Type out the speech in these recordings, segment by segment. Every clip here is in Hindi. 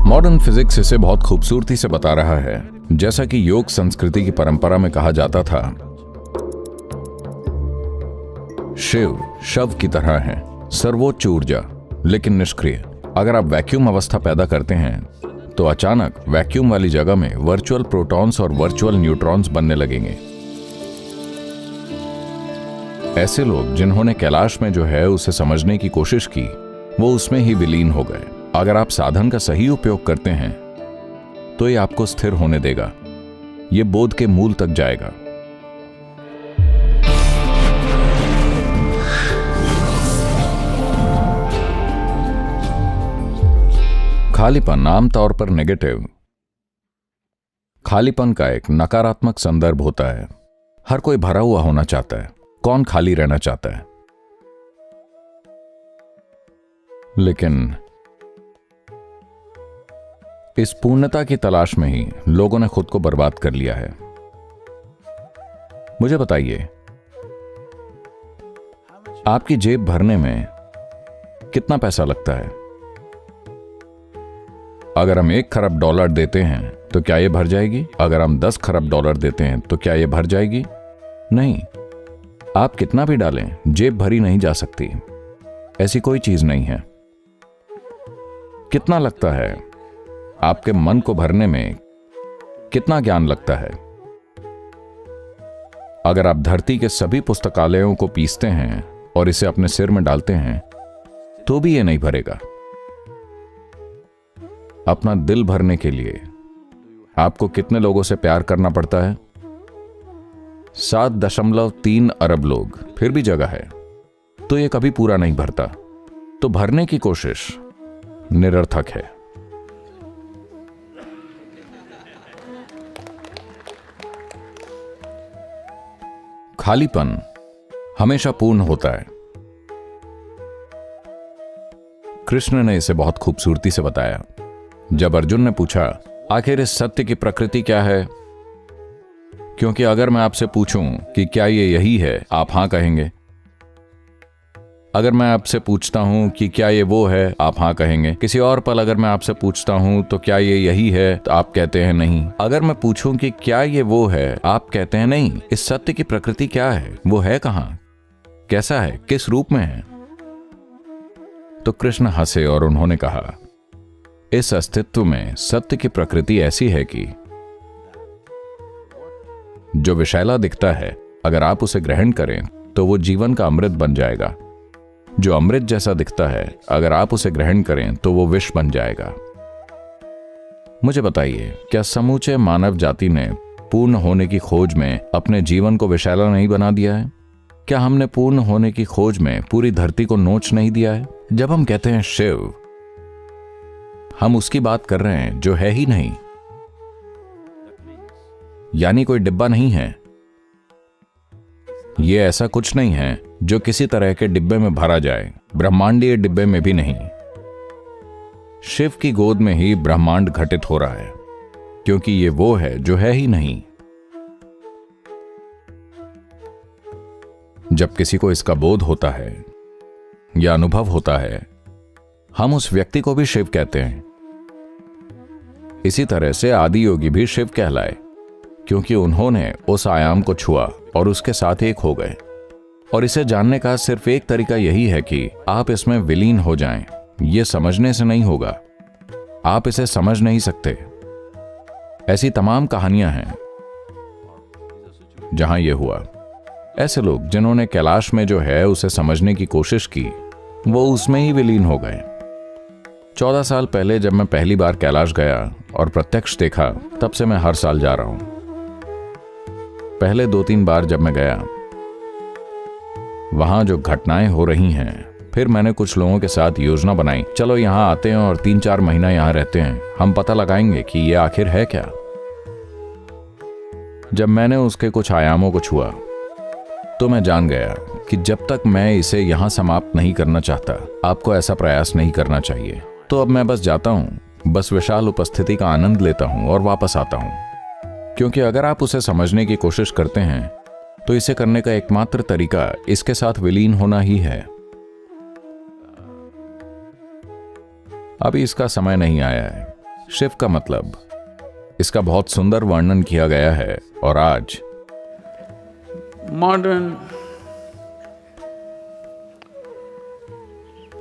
मॉडर्न फिजिक्स इसे बहुत खूबसूरती से बता रहा है। जैसा कि योग संस्कृति की परंपरा में कहा जाता था, शिव शव की तरह है, सर्वोच्च ऊर्जा लेकिन निष्क्रिय। अगर आप वैक्यूम अवस्था पैदा करते हैं तो अचानक वैक्यूम वाली जगह में वर्चुअल प्रोटॉन्स और वर्चुअल न्यूट्रॉन्स बनने लगेंगे। ऐसे लोग जिन्होंने कैलाश में जो है उसे समझने की कोशिश की, वो उसमें ही विलीन हो गए। अगर आप साधन का सही उपयोग करते हैं तो ये आपको स्थिर होने देगा, ये बोध के मूल तक जाएगा। खालीपन आमतौर पर नेगेटिव खालीपन का एक नकारात्मक संदर्भ होता है। हर कोई भरा हुआ होना चाहता है, कौन खाली रहना चाहता है? लेकिन इस पूर्णता की तलाश में ही लोगों ने खुद को बर्बाद कर लिया है। मुझे बताइए, आपकी जेब भरने में कितना पैसा लगता है? अगर हम 1 खरब डॉलर देते हैं तो क्या यह भर जाएगी? अगर हम 10 खरब डॉलर देते हैं तो क्या यह भर जाएगी? नहीं। आप कितना भी डालें, जेब भरी नहीं जा सकती। ऐसी कोई चीज नहीं है। कितना लगता है? आपके मन को भरने में कितना ज्ञान लगता है? अगर आप धरती के सभी पुस्तकालयों को पीसते हैं और इसे अपने सिर में डालते हैं तो भी यह नहीं भरेगा। अपना दिल भरने के लिए आपको कितने लोगों से प्यार करना पड़ता है? 7.3 अरब लोग, फिर भी जगह है, तो यह कभी पूरा नहीं भरता। तो भरने की कोशिश निरर्थक है। खालीपन हमेशा पूर्ण होता है। कृष्ण ने इसे बहुत खूबसूरती से बताया। जब अर्जुन ने पूछा, आखिर इस सत्य की प्रकृति क्या है? क्योंकि अगर मैं आपसे पूछूं कि क्या ये यही है, आप हां कहेंगे। अगर मैं आपसे पूछता हूं कि क्या ये वो है, आप हां कहेंगे। किसी और पल अगर मैं आपसे पूछता हूं तो क्या ये यही है, तो आप कहते हैं नहीं। अगर मैं पूछूं कि क्या ये वो है, आप कहते हैं नहीं। इस सत्य की प्रकृति क्या है? वो है कहां? कैसा है? किस रूप में है? तो कृष्ण हंसे और उन्होंने कहा, इस अस्तित्व में सत्य की प्रकृति ऐसी है कि जो विषैला दिखता है, अगर आप उसे ग्रहण करें तो वो जीवन का अमृत बन जाएगा। जो अमृत जैसा दिखता है, अगर आप उसे ग्रहण करें तो वो विष बन जाएगा। मुझे बताइए, क्या समूचे मानव जाति ने पूर्ण होने की खोज में अपने जीवन को विषैला नहीं बना दिया है? क्या हमने पूर्ण होने की खोज में पूरी धरती को नोच नहीं दिया है? जब हम कहते हैं शिव, हम उसकी बात कर रहे हैं जो है ही नहीं, यानी कोई डिब्बा नहीं है। यह ऐसा कुछ नहीं है जो किसी तरह के डिब्बे में भरा जाए, ब्रह्मांडीय डिब्बे में भी नहीं। शिव की गोद में ही ब्रह्मांड घटित हो रहा है, क्योंकि ये वो है जो है ही नहीं। जब किसी को इसका बोध होता है या अनुभव होता है, हम उस व्यक्ति को भी शिव कहते हैं। इसी तरह से आदि योगी भी शिव कहलाए, क्योंकि उन्होंने उस आयाम को छुआ और उसके साथ एक हो गए। और इसे जानने का सिर्फ एक तरीका यही है कि आप इसमें विलीन हो जाएं। यह समझने से नहीं होगा, आप इसे समझ नहीं सकते। ऐसी तमाम कहानियां हैं जहां यह हुआ। ऐसे लोग जिन्होंने कैलाश में जो है उसे समझने की कोशिश की, वो उसमें ही विलीन हो गए। 14 साल पहले जब मैं पहली बार कैलाश गया और प्रत्यक्ष देखा, तब से मैं हर साल जा रहा हूं। पहले 2-3 बार जब मैं गया, वहां जो घटनाएं हो रही हैं, फिर मैंने कुछ लोगों के साथ योजना बनाई, चलो यहां आते हैं और 3-4 महीना यहां रहते हैं, हम पता लगाएंगे कि यह आखिर है क्या। जब मैंने उसके कुछ आयामों को छुआ तो मैं जान गया कि जब तक मैं इसे यहां समाप्त नहीं करना चाहता, आपको ऐसा प्रयास नहीं करना चाहिए। तो अब मैं बस जाता हूं, बस विशाल उपस्थिति का आनंद लेता हूं और वापस आता हूं। क्योंकि अगर आप उसे समझने की कोशिश करते हैं तो इसे करने का एकमात्र तरीका इसके साथ विलीन होना ही है। अभी इसका समय नहीं आया है। शिव का मतलब, इसका बहुत सुंदर वर्णन किया गया है। और आज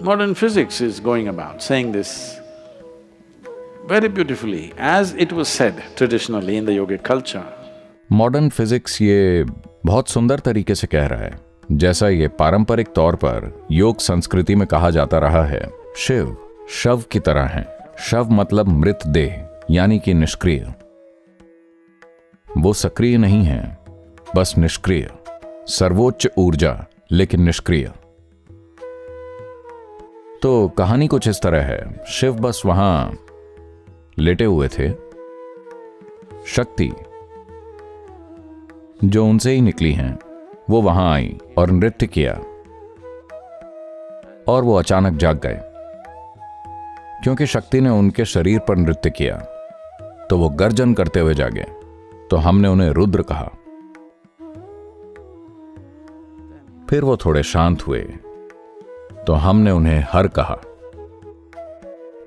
modern physics is going about saying this very beautifully, as it was said traditionally in the yogic culture. Modern physics ये बहुत सुंदर तरीके से कह रहा है, जैसा ये पारंपरिक तौर पर योग संस्कृति में कहा जाता रहा है। शिव शव की तरह है। शव मतलब मृत देह, यानी कि निष्क्रिय। वो सक्रिय नहीं है, बस निष्क्रिय। सर्वोच्च ऊर्जा लेकिन निष्क्रिय। तो कहानी कुछ इस तरह है। शिव बस वहां लेटे हुए थे। शक्ति जो उनसे ही निकली हैं, वो वहां आई और नृत्य किया, और वो अचानक जाग गए। क्योंकि शक्ति ने उनके शरीर पर नृत्य किया, तो वो गर्जन करते हुए जागे। तो हमने उन्हें रुद्र कहा। फिर वो थोड़े शांत हुए, तो हमने उन्हें हर कहा।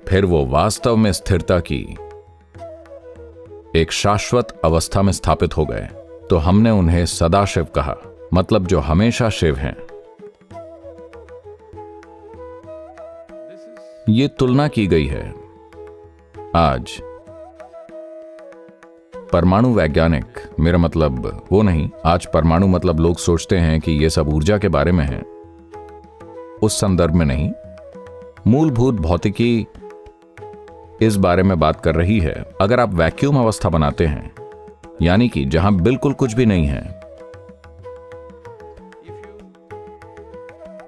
फिर वो वास्तव में स्थिरता की एक शाश्वत अवस्था में स्थापित हो गए, तो हमने उन्हें सदाशिव कहा, मतलब जो हमेशा शिव हैं। ये तुलना की गई है। आज परमाणु वैज्ञानिक, मेरा मतलब वो नहीं, आज परमाणु मतलब लोग सोचते हैं कि ये सब ऊर्जा के बारे में है, उस संदर्भ में नहीं। मूलभूत भौतिकी इस बारे में बात कर रही है। अगर आप वैक्यूम अवस्था बनाते हैं, यानी कि जहां बिल्कुल कुछ भी नहीं है,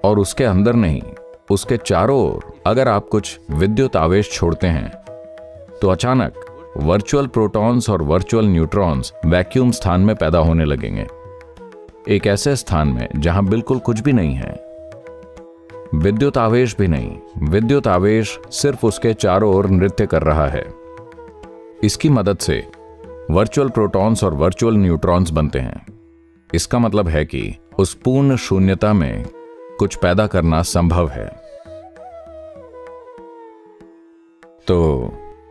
और उसके अंदर नहीं, उसके चारों ओर अगर आप कुछ विद्युत आवेश छोड़ते हैं, तो अचानक वर्चुअल प्रोटॉन्स और वर्चुअल न्यूट्रॉन्स वैक्यूम स्थान में पैदा होने लगेंगे। एक ऐसे स्थान में जहां बिल्कुल कुछ भी नहीं है, विद्युत आवेश भी नहीं। विद्युत आवेश सिर्फ उसके चारों ओर नृत्य कर रहा है। इसकी मदद से वर्चुअल प्रोटॉन्स और वर्चुअल न्यूट्रॉन्स बनते हैं। इसका मतलब है कि उस पूर्ण शून्यता में कुछ पैदा करना संभव है। तो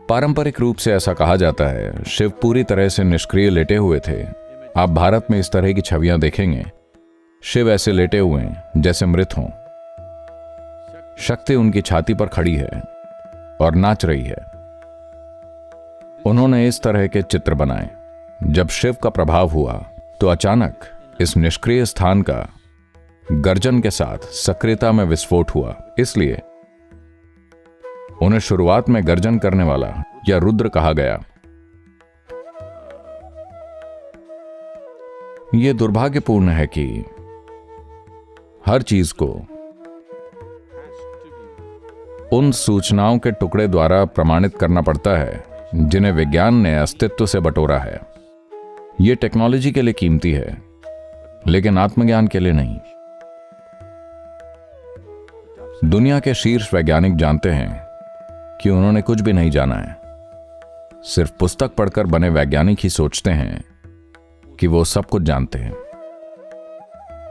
पारंपरिक रूप से ऐसा कहा जाता है, शिव पूरी तरह से निष्क्रिय लेटे हुए थे। आप भारत में इस तरह की छवियां देखेंगे। शिव ऐसे लेटे हुए हैं जैसे मृत हों। शक्ति उनकी छाती पर खड़ी है और नाच रही है। उन्होंने इस तरह के चित्र बनाए। जब शिव का प्रभाव हुआ, तो अचानक इस निष्क्रिय स्थान का गर्जन के साथ सक्रियता में विस्फोट हुआ। इसलिए उन्हें शुरुआत में गर्जन करने वाला या रुद्र कहा गया। यह दुर्भाग्यपूर्ण है कि हर चीज को उन सूचनाओं के टुकड़े द्वारा प्रमाणित करना पड़ता है जिन्हें विज्ञान ने अस्तित्व से बटोरा है। यह टेक्नोलॉजी के लिए कीमती है, लेकिन आत्मज्ञान के लिए नहीं। दुनिया के शीर्ष वैज्ञानिक जानते हैं कि उन्होंने कुछ भी नहीं जाना है। सिर्फ पुस्तक पढ़कर बने वैज्ञानिक ही सोचते हैं कि वो सब कुछ जानते हैं।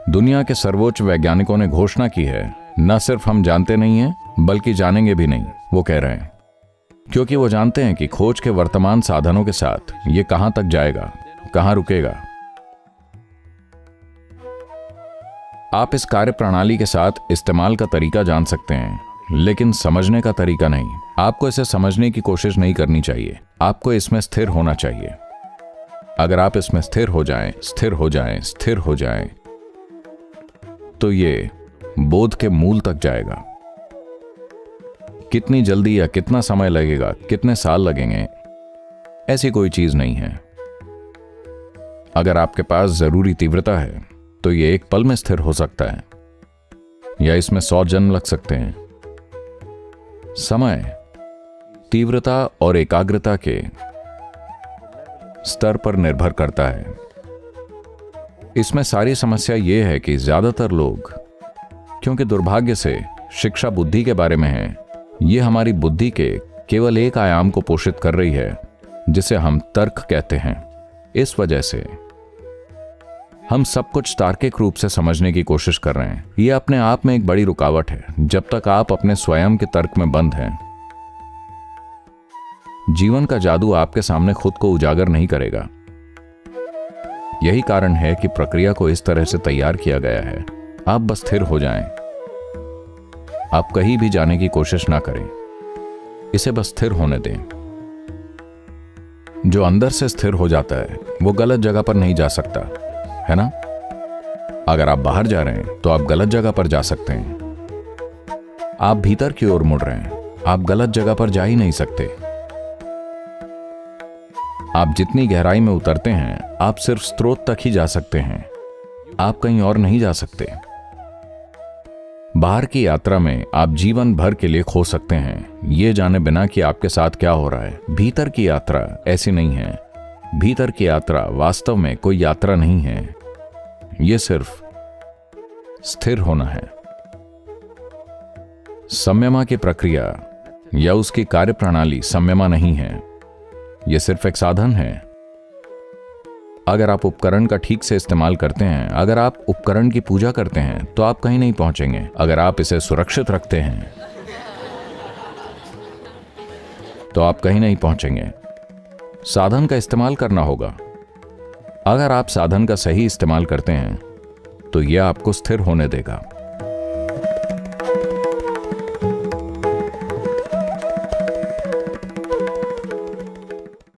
दुनिया के सर्वोच्च वैज्ञानिकों ने घोषणा की है, न सिर्फ हम जानते नहीं हैं, बल्कि जानेंगे भी नहीं। वो कह रहे हैं क्योंकि वो जानते हैं कि खोज के वर्तमान साधनों के साथ ये कहां तक जाएगा, कहां रुकेगा। आप इस कार्य प्रणाली के साथ इस्तेमाल का तरीका जान सकते हैं, लेकिन समझने का तरीका नहीं। आपको इसे समझने की कोशिश नहीं करनी चाहिए, आपको इसमें स्थिर होना चाहिए। अगर आप इसमें स्थिर हो जाएं, स्थिर हो जाएं, स्थिर हो जाएं, तो ये बोध के मूल तक जाएगा। कितनी जल्दी या कितना समय लगेगा, कितने साल लगेंगे, ऐसी कोई चीज नहीं है। अगर आपके पास जरूरी तीव्रता है, तो ये एक पल में स्थिर हो सकता है, या इसमें 100 जन्म लग सकते हैं। समय तीव्रता और एकाग्रता के स्तर पर निर्भर करता है। इसमें सारी समस्या यह है कि ज्यादातर लोग, क्योंकि दुर्भाग्य से शिक्षा बुद्धि के बारे में है, यह हमारी बुद्धि के केवल एक आयाम को पोषित कर रही है, जिसे हम तर्क कहते हैं। इस वजह से हम सब कुछ तार्किक रूप से समझने की कोशिश कर रहे हैं। यह अपने आप में एक बड़ी रुकावट है। जब तक आप अपने स्वयं के तर्क में बंद हैं, जीवन का जादू आपके सामने खुद को उजागर नहीं करेगा। यही कारण है कि प्रक्रिया को इस तरह से तैयार किया गया है। आप बस स्थिर हो जाएं। आप कहीं भी जाने की कोशिश ना करें, इसे बस स्थिर होने दें। जो अंदर से स्थिर हो जाता है वो गलत जगह पर नहीं जा सकता, है ना? अगर आप बाहर जा रहे हैं तो आप गलत जगह पर जा सकते हैं। आप भीतर की ओर मुड़ रहे हैं, आप गलत जगह पर जा ही नहीं सकते। आप जितनी गहराई में उतरते हैं आप सिर्फ स्रोत तक ही जा सकते हैं, आप कहीं और नहीं जा सकते। बाहर की यात्रा में आप जीवन भर के लिए खो सकते हैं, ये जाने बिना कि आपके साथ क्या हो रहा है। भीतर की यात्रा ऐसी नहीं है। भीतर की यात्रा वास्तव में कोई यात्रा नहीं है, ये सिर्फ स्थिर होना है। संयमा की प्रक्रिया या उसकी कार्यप्रणाली संयमा नहीं है, यह सिर्फ एक साधन है। अगर आप उपकरण का ठीक से इस्तेमाल करते हैं, अगर आप उपकरण की पूजा करते हैं तो आप कहीं नहीं पहुंचेंगे। अगर आप इसे सुरक्षित रखते हैं तो आप कहीं नहीं पहुंचेंगे। साधन का इस्तेमाल करना होगा। अगर आप साधन का सही इस्तेमाल करते हैं तो यह आपको स्थिर होने देगा।